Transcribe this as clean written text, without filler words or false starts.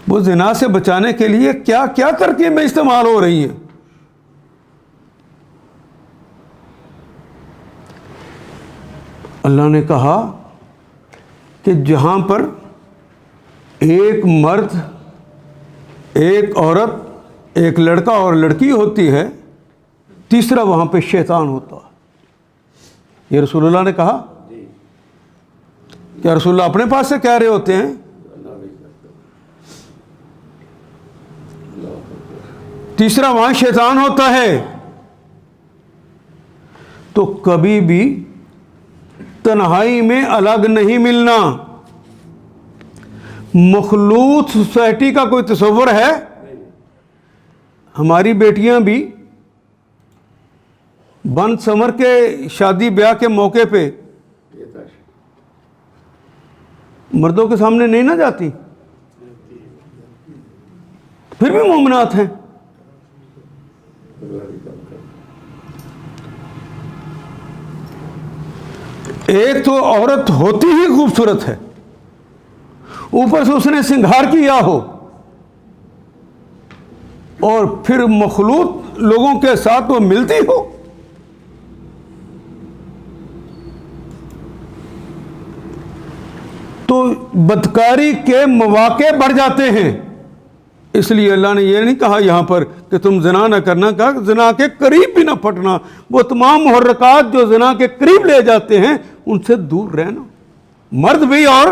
वो जिना से बचाने के लिए क्या क्या तरकीबें इस्तेमाल हो रही हैं। अल्लाह ने कहा कि जहाँ पर एक मर्द, एक औरत, एक लड़का और लड़की होती है, तीसरा वहाँ पे शैतान होता है। ये रसूलुल्लाह ने कहा। क्या रसूलुल्लाह अपने पास से कह रहे होते हैं? तीसरा वहाँ शैतान होता है। तो कभी भी तन्हाई में अलग नहीं मिलना। मखलूत सोसाइटी का कोई तस्वर है? हमारी बेटियां भी बन समर के शादी ब्याह के मौके पे मर्दों के सामने नहीं ना जाती, फिर भी मोमिनात हैं। एक तो औरत होती ही खूबसूरत है, ऊपर से उसने श्रृंगार किया हो, और फिर मखलूत लोगों के साथ वो मिलती हो। तो बदकारी के मौके बढ़ जाते हैं। इसलिए अल्लाह ने यह नहीं कहा यहाँ पर कि तुम ज़िना न करना, कहा ज़िना के करीब भी ना फटना। वो तमाम मुहर्रकात जो ज़िना के करीब ले जाते हैं उनसे दूर रहना, मर्द भी और